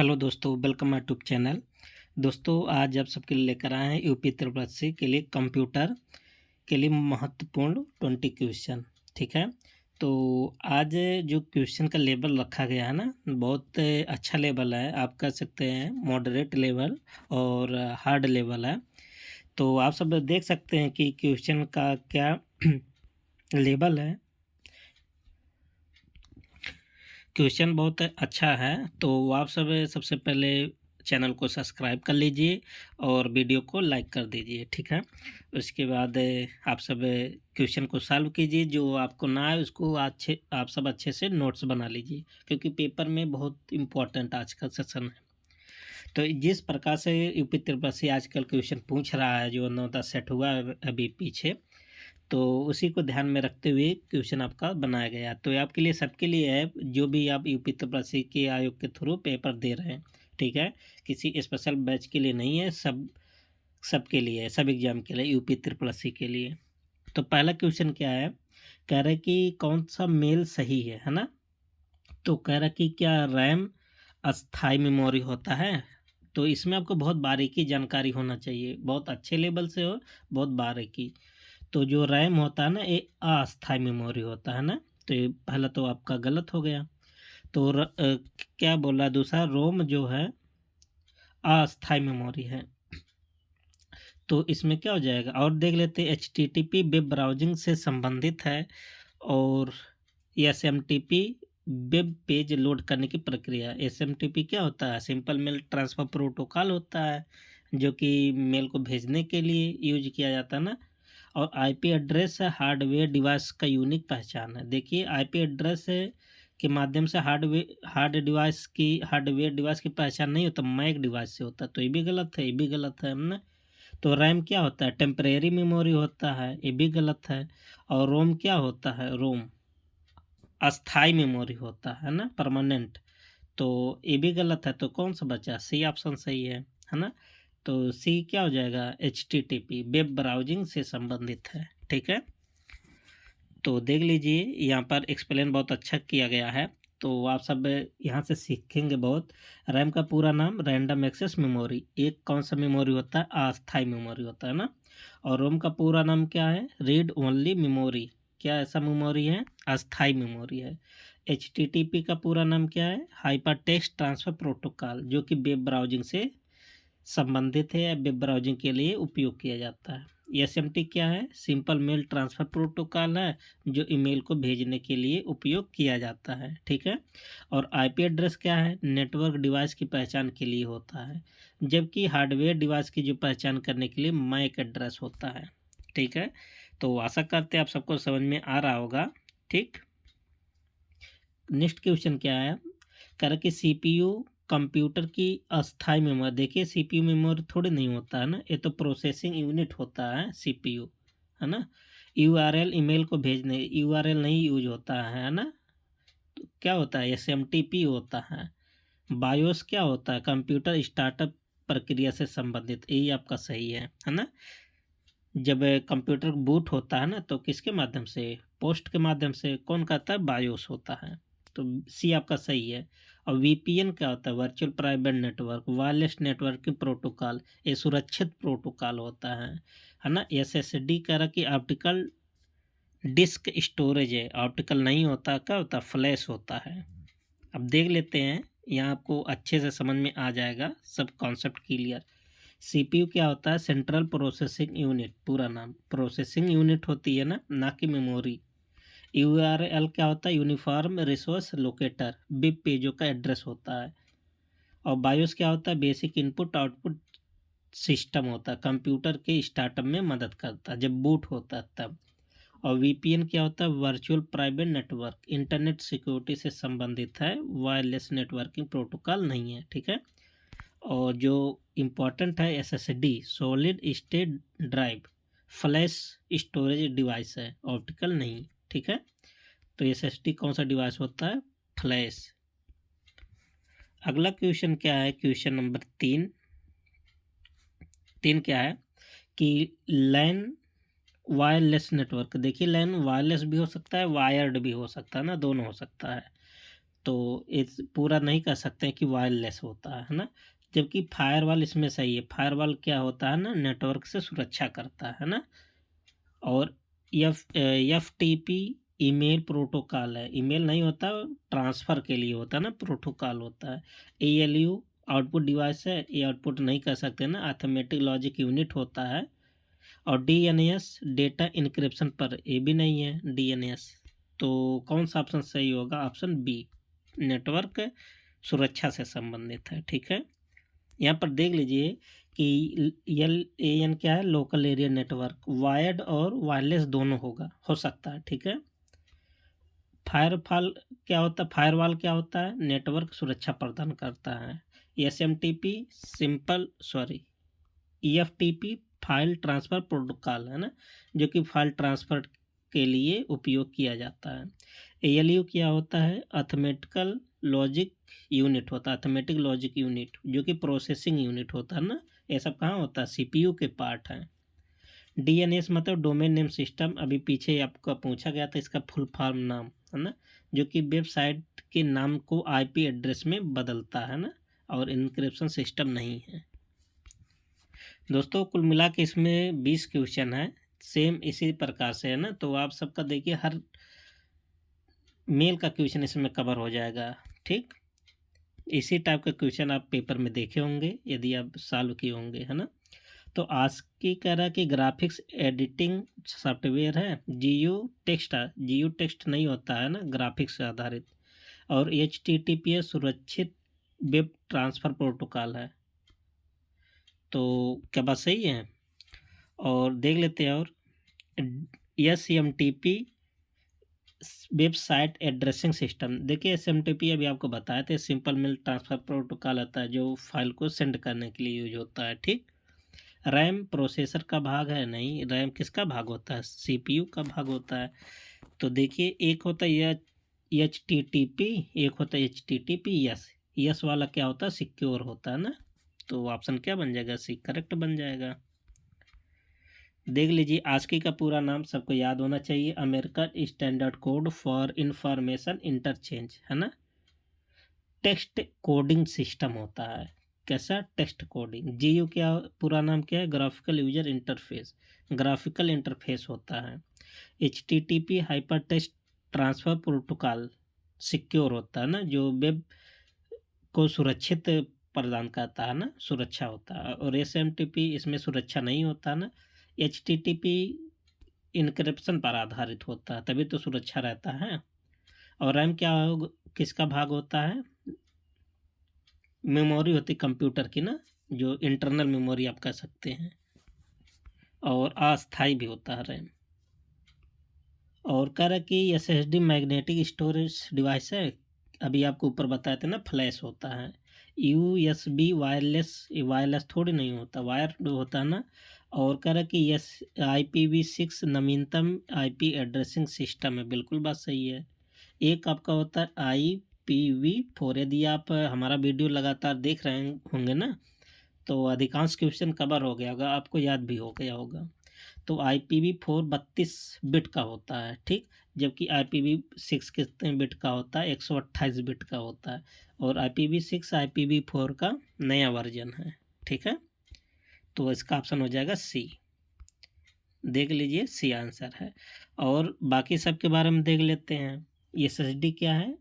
Hello दोस्तों, welcome my YouTube channel. दोस्तों, आज आप सबके लिए लेकर आए हैं यूपी त्रिपल के लिए कंप्यूटर के लिए महत्वपूर्ण 20 क्वेश्चन। ठीक है, तो आज जो क्वेश्चन का लेवल रखा गया है ना, बहुत अच्छा लेवल है। आप कह सकते हैं मॉडरेट लेवल और हार्ड लेवल है। तो आप सब देख सकते हैं कि क्वेश्चन का क्या लेवल है। क्वेश्चन बहुत अच्छा है। तो आप सब सबसे पहले चैनल को सब्सक्राइब कर लीजिए और वीडियो को लाइक कर दीजिए। ठीक है, उसके बाद आप सब क्वेश्चन को सॉल्व कीजिए। जो आपको ना आए उसको आप सब अच्छे से नोट्स बना लीजिए, क्योंकि पेपर में बहुत इम्पोर्टेंट आज का सेशन है। तो जिस प्रकार से यूपी त्रिपल सी आजकल क्वेश्चन पूछ रहा है, जो 9-10 सेट हुआ है अभी पीछे, तो उसी को ध्यान में रखते हुए क्वेश्चन आपका बनाया गया। तो ये आपके लिए सबके लिए है, जो भी आप यूपी त्रिपल के आयोग के थ्रू पेपर दे रहे हैं। ठीक है, किसी स्पेशल बैच के लिए नहीं है, सबके लिए है, सब एग्जाम के लिए, यूपी त्रिपल के लिए। तो पहला क्वेश्चन क्या है, कह रहे कि कौन सा मेल सही है ना। तो कह रहा कि क्या रैम अस्थाई मेमोरी होता है। तो इसमें आपको बहुत बारीकी जानकारी होना चाहिए, बहुत अच्छे लेवल से हो, बहुत बारीकी। तो जो रैम होता है ना, ये अस्थाई मेमोरी होता है ना। तो ये पहला तो आपका गलत हो गया। तो क्या बोला दूसरा, रोम जो है अस्थाई मेमोरी है। तो इसमें क्या हो जाएगा, और देख लेते हैं। HTTP वेब ब्राउजिंग से संबंधित है, और SMTP वेब पेज लोड करने की प्रक्रिया। SMTP क्या होता है, सिंपल मेल ट्रांसफर प्रोटोकॉल होता है, जो कि मेल को भेजने के लिए यूज किया जाता है ना। और आईपी एड्रेस है हार्डवेयर डिवाइस का यूनिक पहचान है। देखिए, आईपी एड्रेस के माध्यम से हार्डवेयर डिवाइस की पहचान नहीं होता, मैक डिवाइस से होता है। तो ये भी गलत है, ये भी गलत है ना। तो रैम क्या होता है, टेम्परेरी मेमोरी होता है, ये भी गलत है। और रोम क्या होता है, रोम अस्थाई मेमोरी होता है ना, परमानेंट। तो ये भी गलत है। तो कौन सा बचा, सी ऑप्शन सही है ना। तो सी क्या हो जाएगा, HTTP वेब ब्राउजिंग से संबंधित है। ठीक है, तो देख लीजिए, यहाँ पर एक्सप्लेन बहुत अच्छा किया गया है। तो आप सब यहाँ से सीखेंगे बहुत। रैम का पूरा नाम रैंडम एक्सेस मेमोरी, एक कौन सा मेमोरी होता है, अस्थाई मेमोरी होता है ना। और रोम का पूरा नाम क्या है, रीड ओनली मेमोरी, क्या ऐसा मेमोरी है, अस्थाई मेमोरी है। HTTP का पूरा नाम क्या है, हाइपर टेक्स्ट ट्रांसफर प्रोटोकॉल, जो कि वेब ब्राउजिंग से संबंधित है या वेब ब्राउजिंग के लिए उपयोग किया जाता है। SMT क्या है, सिंपल मेल ट्रांसफर प्रोटोकॉल है, जो ईमेल को भेजने के लिए उपयोग किया जाता है। ठीक है, और आईपी एड्रेस क्या है, नेटवर्क डिवाइस की पहचान के लिए होता है, जबकि हार्डवेयर डिवाइस की जो पहचान करने के लिए मैक एड्रेस होता है। ठीक है, तो आशा करते हैं आप सबको समझ में आ रहा होगा। ठीक, नेक्स्ट क्वेश्चन क्या है, कह रहा कि CPU कंप्यूटर की अस्थाई मेमोरी। देखिए, CPU मेमोरी थोड़ी नहीं होता है ना, ये तो प्रोसेसिंग यूनिट होता है CPU, है ना। URL ईमेल को भेजने, URL नहीं यूज होता है ना। तो क्या होता है, SMTP होता है। बायोस क्या होता है, कंप्यूटर स्टार्टअप प्रक्रिया से संबंधित, यही आपका सही है ना। जब कंप्यूटर बूट होता है ना, तो किसके माध्यम से, पोस्ट के माध्यम से, कौन कहता है, बायोस होता है। तो सी आपका सही है। और VPN क्या होता है, virtual private network, wireless networking protocol, ये सुरक्षित प्रोटोकॉल होता है ना। SSD कह रहा कि ऑप्टिकल डिस्क स्टोरेज है, ऑप्टिकल नहीं होता, क्या होता, फ्लैश होता है। अब देख लेते हैं, यहाँ आपको अच्छे से समझ में आ जाएगा, सब कॉन्सेप्ट क्लियर। CPU क्या होता है, सेंट्रल प्रोसेसिंग यूनिट, पूरा नाम प्रोसेसिंग यूनिट होती है ना कि मेमोरी। URL क्या होता है, यूनिफॉर्म रिसोर्स लोकेटर, वेब पेजों का एड्रेस होता है। और बायोस क्या होता है, बेसिक इनपुट आउटपुट सिस्टम होता है, कंप्यूटर के स्टार्टअप में मदद करता है जब बूट होता है तब। और VPN क्या होता है, virtual private network, internet security से संबंधित है, वायरलेस नेटवर्किंग प्रोटोकॉल नहीं है। ठीक है, और जो इम्पोर्टेंट है, SSD solid state drive, flash storage device है, ऑप्टिकल नहीं। ठीक है, तो SSD कौन सा डिवाइस होता है, फ्लैश। अगला क्वेश्चन क्या है, क्वेश्चन नंबर 3। क्या है कि लैन वायरलेस नेटवर्क। देखिए, लैन वायरलेस भी हो सकता है, वायर्ड भी हो सकता है ना, दोनों हो सकता है। तो इस पूरा नहीं कह सकते हैं कि वायरलेस होता है ना। जबकि फायरवॉल इसमें सही है। फायरवॉल क्या होता है ना, नेटवर्क से सुरक्षा करता है ना। और F T P email protocol है। ईमेल नहीं होता, ट्रांसफ़र के लिए होता है ना, प्रोटोकॉल होता है। A L U output device है, ये आउटपुट नहीं कर सकते ना, अर्थमेटिक लॉजिक यूनिट होता है। और D N S data encryption पर, ये भी नहीं है डी एन एस। तो कौन सा ऑप्शन सही होगा? ऑप्शन बी, नेटवर्क सुरक्षा से संबंधित है। ठीक है, यहाँ पर देख लीजिए कि एल ए एन क्या है, लोकल एरिया नेटवर्क। वायर्ड और वायरलेस दोनों हो सकता है। ठीक है, फायरवॉल क्या होता है? फायरवॉल क्या होता है? नेटवर्क सुरक्षा प्रदान करता है। S M T P simple sorry E F T P file transfer protocol है ना, जो कि फाइल ट्रांसफ़र के लिए उपयोग किया जाता है। ए एल यू क्या होता है? अर्थमेटिकल लॉजिक यूनिट होता है। अर्थमेटिक लॉजिक यूनिट जो कि प्रोसेसिंग यूनिट होता है ना, ये सब कहाँ होता है? सीपीयू के पार्ट हैं। डीएनएस मतलब डोमेन नेम सिस्टम, अभी पीछे आपका पूछा गया था इसका फुल फॉर्म नाम है ना, जो कि वेबसाइट के नाम को आईपी एड्रेस में बदलता है ना, और इनक्रिप्शन सिस्टम नहीं है। दोस्तों कुल मिला के इसमें 20 क्वेश्चन है, सेम इसी प्रकार से है ना। तो आप सबका देखिए हर मेल का क्वेश्चन इसमें कवर हो जाएगा। ठीक, इसी टाइप का क्वेश्चन आप पेपर में देखे होंगे यदि आप सॉल्व किए होंगे, है ना। तो आज की कह रहा है कि ग्राफिक्स एडिटिंग सॉफ्टवेयर है जीयू टेक्स्ट नहीं होता है ना, ग्राफिक्स से आधारित। और HTTPS सुरक्षित वेब ट्रांसफ़र प्रोटोकॉल है। तो क्या बात सही है? और देख लेते हैं। और SMTP वेबसाइट एड्रेसिंग सिस्टम, देखिए SMTP अभी आपको बताया था, सिंपल मेल ट्रांसफ़र प्रोटोकॉल आता है जो फाइल को सेंड करने के लिए यूज होता है। ठीक, रैम प्रोसेसर का भाग है? नहीं, रैम किसका भाग होता है? सीपीयू का भाग होता है। तो देखिए एक होता है HTTP, एक होता है HTTP यस वाला क्या होता है? सिक्योर होता है ना। तो ऑप्शन क्या बन जाएगा? सी करेक्ट बन जाएगा। देख लीजिए आस्की का पूरा नाम सबको याद होना चाहिए, American standard code for information interchange, है ना। टेक्स्ट कोडिंग सिस्टम होता है। कैसा? Text coding. जीयू क्या पूरा नाम क्या है? Graphical user interface, graphical interface होता है। HTTP hyper text transfer protocol secure होता है ना, जो वेब को सुरक्षित प्रदान करता है ना, सुरक्षा होता है। और SMTP इसमें सुरक्षा नहीं होता ना। HTTP इनक्रिप्शन पर आधारित होता है, तभी तो सुरक्षा रहता है। और रैम क्या किसका भाग होता है? मेमोरी होती कंप्यूटर की ना, जो इंटरनल मेमोरी आप कह सकते हैं। और अस्थाई भी होता है रैम। और कह रहा है कि SSD मैग्नेटिक स्टोरेज डिवाइस है। अभी आपको ऊपर बताए थे ना, फ्लैश होता है। USB वायरलेस, वायरलेस थोड़ी नहीं होता, वायर होता है ना। और कह रहा है कि IPv6 नवीनतम IP एड्रेसिंग सिस्टम है। बिल्कुल बात सही है। एक आपका होता है IPv4। यदि आप हमारा वीडियो लगातार देख रहे होंगे ना, तो अधिकांश क्वेश्चन कवर हो गया होगा, आपको याद भी हो गया होगा। तो IPv4 32 बिट का होता है। ठीक, जबकि IPv6 कितने बिट का होता है? 128 बिट का होता है। और IPv6 IPv4 का नया वर्जन है। ठीक है, तो इसका ऑप्शन हो जाएगा सी। देख लीजिए सी आंसर है। और बाकी सब के बारे में देख लेते हैं। SSD क्या है?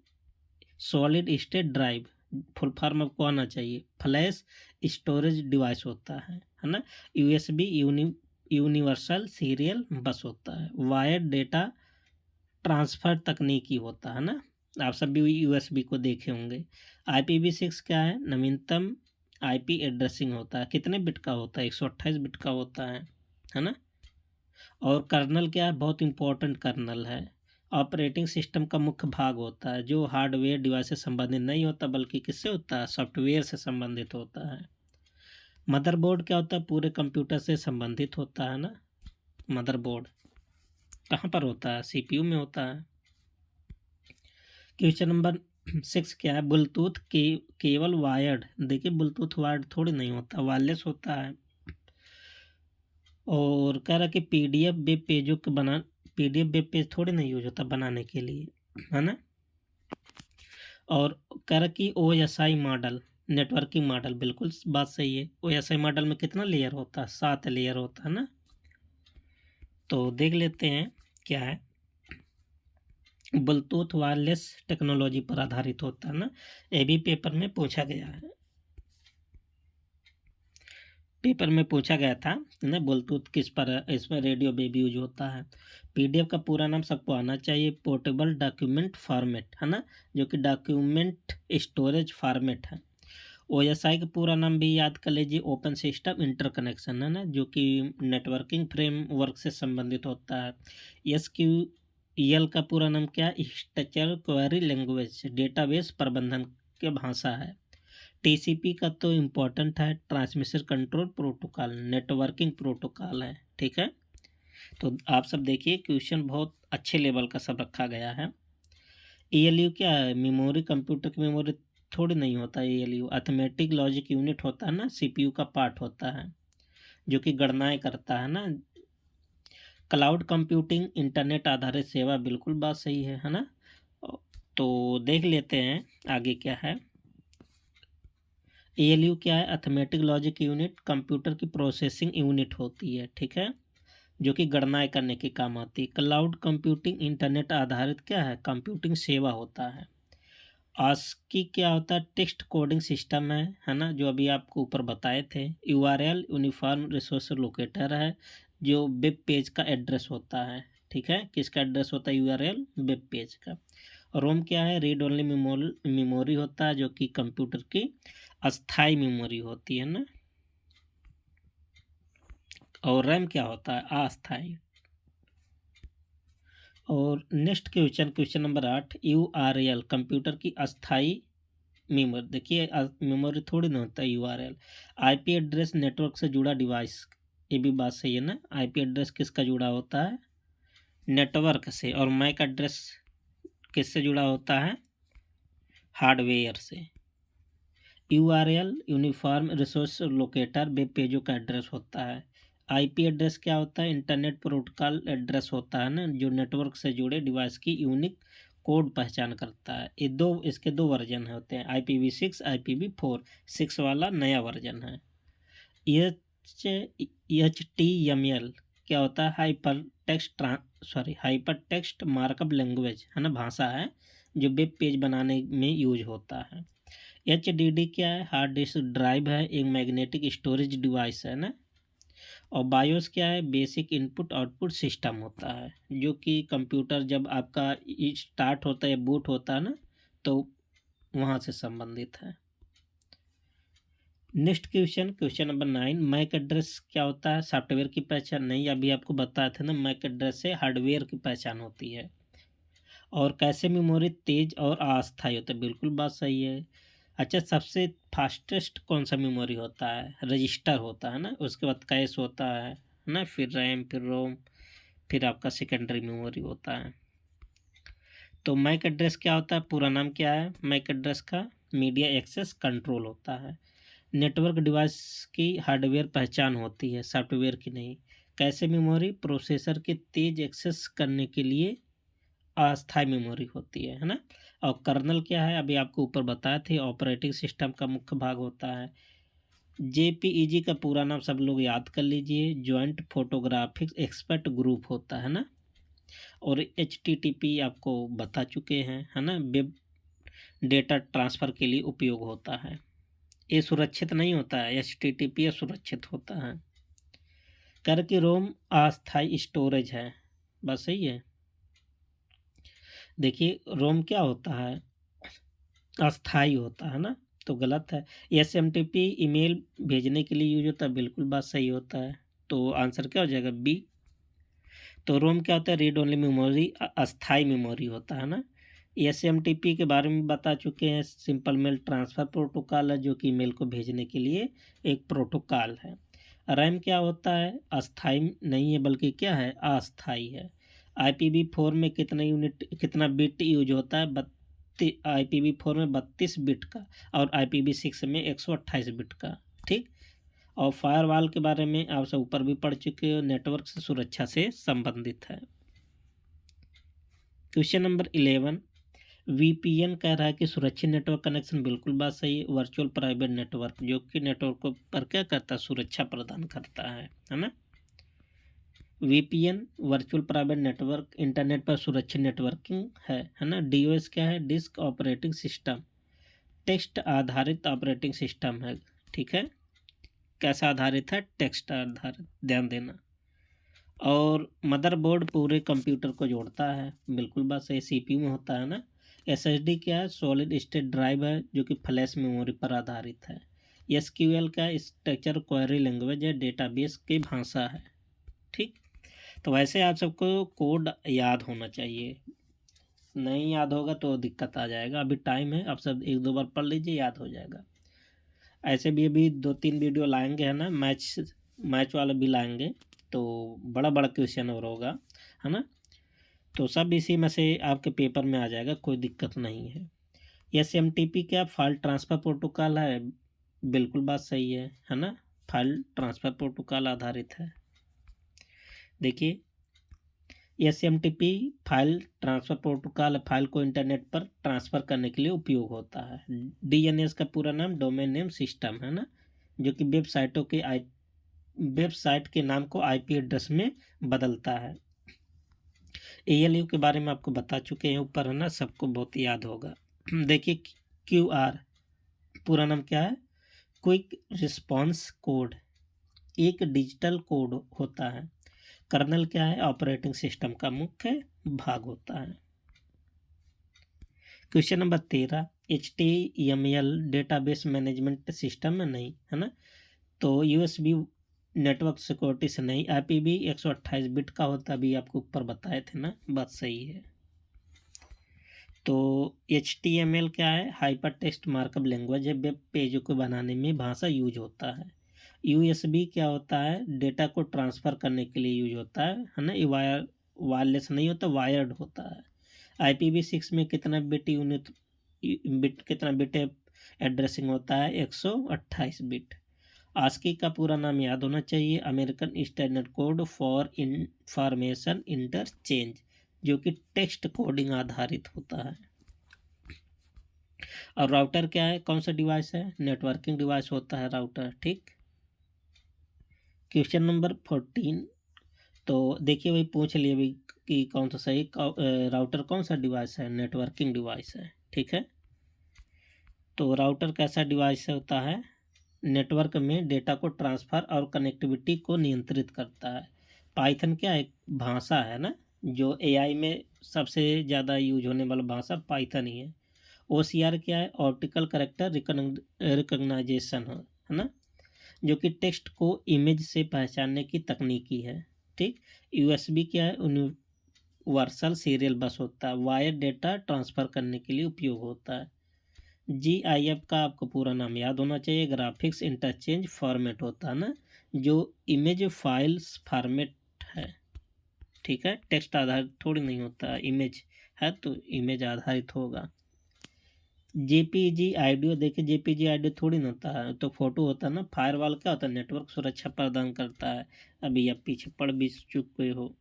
Solid state drive, full form आपको आना चाहिए। फ्लैश स्टोरेज डिवाइस होता है ना। USB यूनिवर्सल सीरियल बस होता है। वायर डेटा ट्रांसफ़र तकनीकी होता है ना, आप सब भी USB को देखे होंगे। IPv6 क्या है? नवीनतम IP एड्रेसिंग होता है। कितने बिट का होता है? 128 बिट का होता है ना। और कर्नल क्या है? बहुत इंपॉर्टेंट कर्नल है। ऑपरेटिंग सिस्टम का मुख्य भाग होता है, जो हार्डवेयर डिवाइस से संबंधित नहीं होता, बल्कि किससे होता है? सॉफ्टवेयर से संबंधित होता है। मदरबोर्ड क्या होता है? पूरे कंप्यूटर से संबंधित होता है ना। मदरबोर्ड कहाँ पर होता है? CPU में होता है। क्वेश्चन नंबर 6 क्या है? ब्लूटूथ केवल वायर्ड, देखिए ब्लूटूथ वायर्ड थोड़ी नहीं होता, वायरलेस होता है। और कह रहा कि PDF वेब पेजों के PDF वेब पेज थोड़ी नहीं यूज होता बनाने के लिए, है ना। और कह रहा कि OSI मॉडल, नेटवर्किंग मॉडल, बिल्कुल बात सही है। OSI मॉडल में कितना लेयर होता है? 7 लेयर होता है ना। तो देख लेते हैं क्या है। ब्लूटूथ वायरलेस टेक्नोलॉजी पर आधारित होता है ना। ये भी पेपर में पूछा गया है, पेपर में पूछा गया था ना। ब्लूटूथ किस पर है? इसमें रेडियो वेव यूज होता है। PDF का पूरा नाम सबको आना चाहिए, पोर्टेबल डॉक्यूमेंट फॉर्मेट है ना, जो कि डॉक्यूमेंट स्टोरेज फॉर्मेट है। OSI का पूरा नाम भी याद कर लीजिए, ओपन सिस्टम इंटरकनेक्शन है ना, जो कि नेटवर्किंग फ्रेमवर्क से संबंधित होता है। SQL का पूरा नाम क्या है? स्ट्रक्चर क्वेरी लैंग्वेज, डेटाबेस प्रबंधन की भाषा है। TCP का तो इम्पोर्टेंट है, transmission control protocol, networking protocol है। ठीक है, तो आप सब देखिए क्वेश्चन बहुत अच्छे लेवल का सब रखा गया है। ALU क्या है? मेमोरी, कंप्यूटर की मेमोरी थोड़ी नहीं होता है। ALU अर्थमेटिक लॉजिक यूनिट होता है ना, CPU का पार्ट होता है, जो कि गणनाएं करता है ना। क्लाउड कंप्यूटिंग, इंटरनेट आधारित सेवा, बिल्कुल बात सही है ना। तो देख लेते हैं आगे क्या है। ALU क्या है? अर्थमेटिक लॉजिक यूनिट, कंप्यूटर की प्रोसेसिंग यूनिट होती है। ठीक है, जो कि गणनाएं करने के काम आती है। क्लाउड कंप्यूटिंग, इंटरनेट आधारित क्या है? कंप्यूटिंग सेवा होता है। ASCII क्या होता है? टेक्स्ट कोडिंग सिस्टम है ना, जो अभी आपको ऊपर बताए थे। URL यूनिफॉर्म रिसोर्स लोकेटर है, जो वेब पेज का एड्रेस होता है। ठीक है, किसका एड्रेस होता है? URL वेब पेज का। रोम क्या है? रीड ओनली मेमोरी होता है, जो कि कंप्यूटर की अस्थाई मेमोरी होती है ना। और रैम क्या होता है? अस्थाई। और next question, question number 8, URL computer की अस्थाई मेमोरी। देखिए मेमोरी थोड़ी ना होता है URL। IP एड्रेस, नेटवर्क से जुड़ा डिवाइस, ये भी बात सही है ना। IP एड्रेस किसका जुड़ा होता है? नेटवर्क से। और मैक एड्रेस किससे जुड़ा होता है? हार्डवेयर से। URL uniform resource locator web पेजों का एड्रेस होता है। IP एड्रेस क्या होता है? इंटरनेट प्रोटोकॉल एड्रेस होता है ना, जो नेटवर्क से जुड़े डिवाइस की यूनिक कोड पहचान करता है। ये दो, इसके दो वर्जन होते हैं, IPv6, IPv4। 6 वाला नया वर्जन है। HTML क्या होता है? हाइपर टेक्स्ट मार्कअप लैंग्वेज है ना, भाषा है, जो वेब पेज बनाने में यूज होता है। HDD क्या है? हार्ड डिस्क ड्राइव है, एक मैग्नेटिक स्टोरेज डिवाइस है ना। और बायोस क्या है? बेसिक इनपुट आउटपुट सिस्टम होता है, जो कि कंप्यूटर जब आपका स्टार्ट होता है, बूट होता है ना, तो वहाँ से संबंधित है। Next question, question number 9, MAC address क्या होता है? सॉफ्टवेयर की पहचान नहीं, अभी आपको बताया था ना, मैक एड्रेस से हार्डवेयर की पहचान होती है। और कैसे मेमोरी तेज और अस्थायी होता है? बिल्कुल बात सही है। अच्छा, सबसे फास्टेस्ट कौन सा मेमोरी होता है? रजिस्टर होता है ना, उसके बाद कैश होता है ना, फिर रैम, फिर रोम, फिर आपका सेकेंडरी मेमोरी होता है। तो मैक एड्रेस क्या होता है? पूरा नाम क्या है मैक एड्रेस का? मीडिया एक्सेस कंट्रोल होता है। नेटवर्क डिवाइस की हार्डवेयर पहचान होती है, सॉफ्टवेयर की नहीं। कैसे मेमोरी? प्रोसेसर के तेज एक्सेस करने के लिए अस्थायी मेमोरी होती है ना। और कर्नल क्या है? अभी आपको ऊपर बताए थे, ऑपरेटिंग सिस्टम का मुख्य भाग होता है। JPEG का पूरा नाम सब लोग याद कर लीजिए, जॉइंट फोटोग्राफिक्स एक्सपर्ट ग्रुप होता है ना। और HTTP आपको बता चुके हैं है ना, वेब डेटा ट्रांसफ़र के लिए उपयोग होता है। ये सुरक्षित नहीं होता है, HTTP सुरक्षित होता है। कर की रोम अस्थायी स्टोरेज है, बस सही है। देखिए रोम क्या होता है? अस्थाई होता है ना, तो गलत है। SMTP ईमेल भेजने के लिए यूज होता है, बिल्कुल बात सही होता है। तो आंसर क्या हो जाएगा? B। तो रोम क्या होता है? रीड ओनली मेमोरी, अस्थाई मेमोरी होता है ना। SMTP के बारे में बता चुके हैं, सिंपल मेल ट्रांसफ़र प्रोटोकॉल है, जो कि ईमेल को भेजने के लिए एक प्रोटोकॉल है। रैम क्या होता है? अस्थाई नहीं है, बल्कि क्या है? अस्थाई है। IPv4 में कितना बिट यूज होता है? IPv4 में 32 बिट का, और IPv6 में 128 बिट का। ठीक। और फायरवॉल के बारे में आप सब ऊपर भी पढ़ चुके हो, नेटवर्क से सुरक्षा से संबंधित है। क्वेश्चन नंबर 11, वीपीएन कह रहा है कि सुरक्षित नेटवर्क कनेक्शन, बिल्कुल बात सही है। वर्चुअल प्राइवेट नेटवर्क जो कि नेटवर्क पर क्या करता है, सुरक्षा प्रदान करता है ना। VPN virtual private network internet पर सुरक्षित नेटवर्किंग है ना। डीओएस क्या है, डिस्क ऑपरेटिंग सिस्टम, टेक्स्ट आधारित ऑपरेटिंग सिस्टम है। ठीक है, कैसा आधारित है, टेक्स्ट आधारित, ध्यान देना। और मदरबोर्ड पूरे कंप्यूटर को जोड़ता है, बिल्कुल बात सही, सीपीयू में होता है ना। एसएसडी क्या है, सॉलिड स्टेट ड्राइव है जो कि फ्लैश मेमोरी पर आधारित है। एसक्यूएल का स्ट्रक्चर क्वेरी लैंग्वेज है, डेटाबेस की भाषा है। ठीक, तो वैसे आप सबको कोड याद होना चाहिए, नहीं याद होगा तो दिक्कत आ जाएगा। अभी टाइम है, आप सब एक दो बार पढ़ लीजिए, याद हो जाएगा। ऐसे भी अभी 2-3 वीडियो लाएंगे है ना, मैच वाला भी लाएंगे, तो बड़ा बड़ा क्वेश्चन और होगा है ना। तो सब इसी में से आपके पेपर में आ जाएगा, कोई दिक्कत नहीं है। एसएमटीपी क्या, फाइल ट्रांसफ़र प्रोटोकॉल है, बिल्कुल बात सही है ना। फाइल ट्रांसफ़र प्रोटोकॉल आधारित है। देखिए, SMTP file transfer protocol, file को इंटरनेट पर ट्रांसफ़र करने के लिए उपयोग होता है। डीएनएस का पूरा नाम डोमेन नेम सिस्टम है ना, जो कि वेबसाइट के नाम को आईपी एड्रेस में बदलता है। एएलयू के बारे में आपको बता चुके हैं ऊपर है ना, सबको बहुत याद होगा। देखिए, क्यूआर पूरा नाम क्या है, क्विक रिस्पांस कोड, एक डिजिटल कोड होता है। कर्नल क्या है, ऑपरेटिंग सिस्टम का मुख्य भाग होता है। Question number 13, HTML database management system में नहीं है ना, तो यूएसबी नेटवर्क सिक्योरिटी से नहीं। आईपीवी 128 बिट का होता, अभी आपको ऊपर बताए थे ना, बात सही है। तो HTML क्या है, हाइपर टेक्स्ट मार्कअप लैंग्वेज है, वेब पेजों को बनाने में भाषा यूज होता है। यूएसबी क्या होता है, डेटा को ट्रांसफ़र करने के लिए यूज होता है ना। ये वायरलेस नहीं होता, वायर्ड होता है। IPv6 में कितना बिट यूनिट, कितना बिट एड्रेसिंग होता है, 128 बिट। आस्की का पूरा नाम याद होना चाहिए, American standard code for information interchange, जो कि टेक्स्ट कोडिंग आधारित होता है। और राउटर क्या है, कौन सा डिवाइस है, नेटवर्किंग डिवाइस होता है राउटर। ठीक, क्वेश्चन नंबर 14, तो देखिए वही पूछ लिए अभी कि कौन सा सही, राउटर कौन सा डिवाइस है, नेटवर्किंग डिवाइस है। ठीक है, तो राउटर कैसा डिवाइस होता है, नेटवर्क में डेटा को ट्रांसफ़र और कनेक्टिविटी को नियंत्रित करता है। पाइथन क्या एक भाषा है ना, जो एआई में सबसे ज़्यादा यूज होने वाला भाषा पाइथन ही है। ओसीआर क्या है, ऑप्टिकल कैरेक्टर रिकग्नाइजेशन है ना, जो कि टेक्स्ट को इमेज से पहचानने की तकनीकी है। ठीक, यूएसबी क्या है, यूनिवर्सल सीरियल बस होता है, वायर डेटा ट्रांसफ़र करने के लिए उपयोग होता है। GIF का आपको पूरा नाम याद होना चाहिए, ग्राफिक्स इंटरचेंज फॉर्मेट होता है ना, जो इमेज फाइल्स फॉर्मेट है। ठीक है, टेक्स्ट आधारित थोड़ी नहीं होता, इमेज है तो इमेज आधारित होगा। JPG ऑडियो, देखिए JPG ऑडियो थोड़ी ना होता है, तो फोटो होता है ना। फायरवॉल क्या होता है, नेटवर्क सुरक्षा प्रदान करता है, अभी आप पीछे पढ़ भी चुके हो।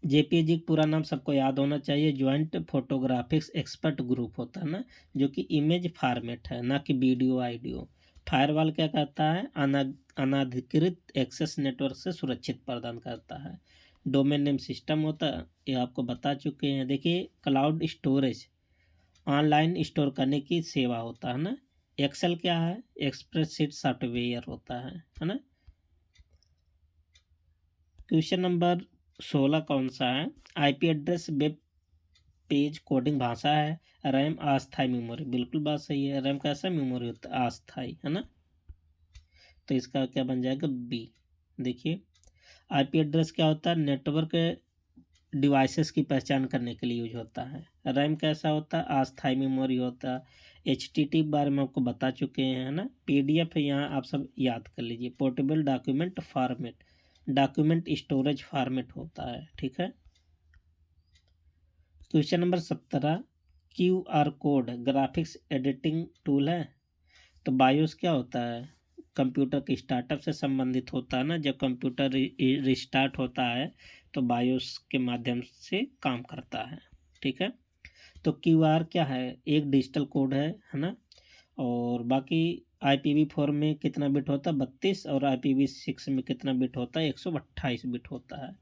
JPG पूरा नाम सबको याद होना चाहिए, ज्वाइंट फोटोग्राफिक्स एक्सपर्ट ग्रुप होता है ना, जो कि इमेज फॉर्मेट है ना कि वीडियो ऑडियो। फायरवॉल क्या करता है, अनाधिकृत एक्सेस नेटवर्क से सुरक्षित प्रदान करता है। डोमेन नेम सिस्टम होता है, ये आपको बता चुके हैं। देखिए, क्लाउड स्टोरेज ऑनलाइन स्टोर करने की सेवा होता है ना। एक्सेल क्या है, एक्सप्रेसशीट सॉफ्टवेयर होता है ना। क्वेश्चन नंबर 16 कौन सा है, IP address web page coding भाषा है। रैम अस्थायी मेमोरी, बिल्कुल बात सही है, रैम कैसा मेमोरी होता है, अस्थायी है ना, तो इसका क्या बन जाएगा, बी। देखिए, आईपी एड्रेस क्या होता है, नेटवर्क डिवाइसेस की पहचान करने के लिए यूज होता है। रैम कैसा होता है, अस्थायी मेमोरी होता है। HTTP बारे में आपको बता चुके हैं ना। PDF है, यहाँ आप सब याद कर लीजिए, portable document format, document storage format होता है। ठीक है, question number 17, QR code graphics editing tool है। तो बायोस क्या होता है, कंप्यूटर के स्टार्टअप से संबंधित होता है ना, जब कंप्यूटर रिस्टार्ट होता है तो बायोस के माध्यम से काम करता है। ठीक है। तो QR क्या है, एक डिजिटल कोड है ना। और बाकी IPv4 में कितना बिट होता है 32, और IPv6 में कितना बिट होता है 128 बिट होता है,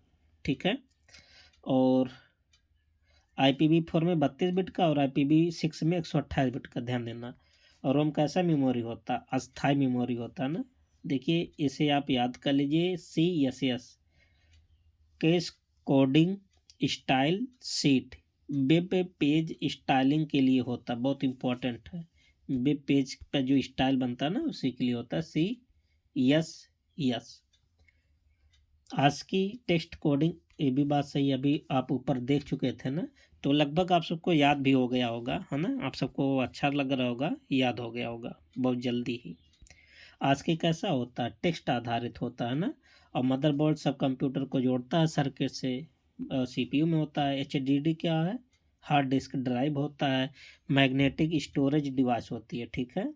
ठीक है। और IPv4 में 32 बिट का और IPv6 में 128 बिट का, ध्यान देना। और रोम कैसा मेमोरी होता है, अस्थायी मेमोरी होता है ना। देखिए इसे आप याद कर लीजिए, CSS, case coding style seat, web page styling के लिए होता है, बहुत इंपॉर्टेंट है। वेब पेज का जो स्टाइल बनता है ना उसी के लिए होता है CSS। आज की टेक्स्ट कोडिंग, ये भी बात सही, अभी आप ऊपर देख चुके थे ना, तो लगभग आप सबको याद भी हो गया होगा, है ना। आप सबको अच्छा लग रहा होगा, याद हो गया होगा बहुत जल्दी ही। आज की कैसा होता है, टेक्स्ट आधारित होता है ना। और मदरबोर्ड सब कंप्यूटर को जोड़ता है सर्किट से। CPU में होता है। HDD क्या है, हार्ड डिस्क ड्राइव होता है। मैग्नेटिक स्टोरेज डिवाइस होती है, ठीक है।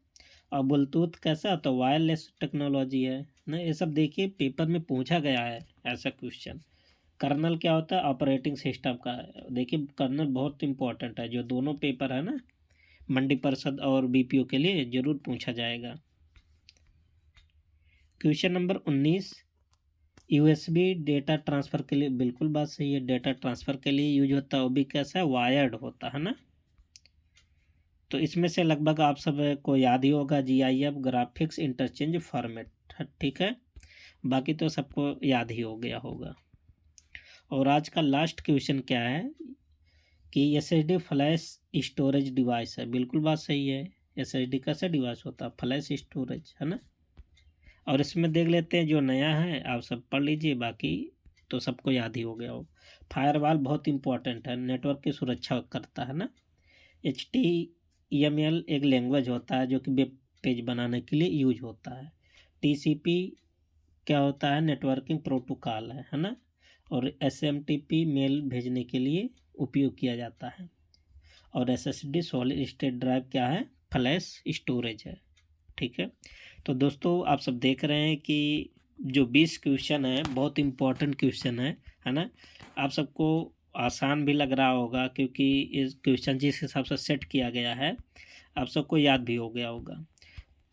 और ब्लूटूथ कैसा, तो वायरलेस टेक्नोलॉजी है ना। ये सब देखिए पेपर में पूछा गया है ऐसा क्वेश्चन। कर्नल क्या होता है, ऑपरेटिंग सिस्टम का है। देखिए कर्नल बहुत इंपॉर्टेंट है, जो दोनों पेपर है ना, मंडी परिषद और BPO के लिए जरूर पूछा जाएगा। Question number 19, USB data transfer के लिए, बिल्कुल बात सही है, डेटा ट्रांसफ़र के लिए यूज होता है। वो भी कैसा है, वायर्ड होता है ना। तो इसमें से लगभग आप सब को याद ही होगा, GIF, ग्राफिक्स इंटरचेंज फॉर्मेट, ठीक है। बाकी तो सबको याद ही हो गया होगा। और आज का लास्ट क्वेश्चन क्या है कि SSD फ्लैश स्टोरेज डिवाइस है, बिल्कुल बात सही है। SSD कैसा डिवाइस होता है, फ्लैश स्टोरेज, है ना। और इसमें देख लेते हैं जो नया है, आप सब पढ़ लीजिए, बाकी तो सबको याद ही हो गया हो। फायरवॉल बहुत इंपॉर्टेंट है, नेटवर्क की सुरक्षा करता है ना। HTML एक लैंग्वेज होता है जो कि वेब पेज बनाने के लिए यूज होता है। TCP क्या होता है, नेटवर्किंग प्रोटोकॉल है ना। और SMTP मेल भेजने के लिए उपयोग किया जाता है। और SSD सॉलिड स्टेट ड्राइव क्या है, फ्लैश स्टोरेज है, ठीक है। तो दोस्तों आप सब देख रहे हैं कि जो 20 क्वेश्चन है बहुत इंपॉर्टेंट क्वेश्चन है ना। आप सबको आसान भी लग रहा होगा, क्योंकि इस क्वेश्चन जिस हिसाब से सेट किया गया है आप सबको याद भी हो गया होगा।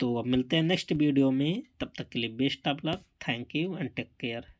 तो अब मिलते हैं नेक्स्ट वीडियो में, तब तक के लिए best of luck, thank you and take care.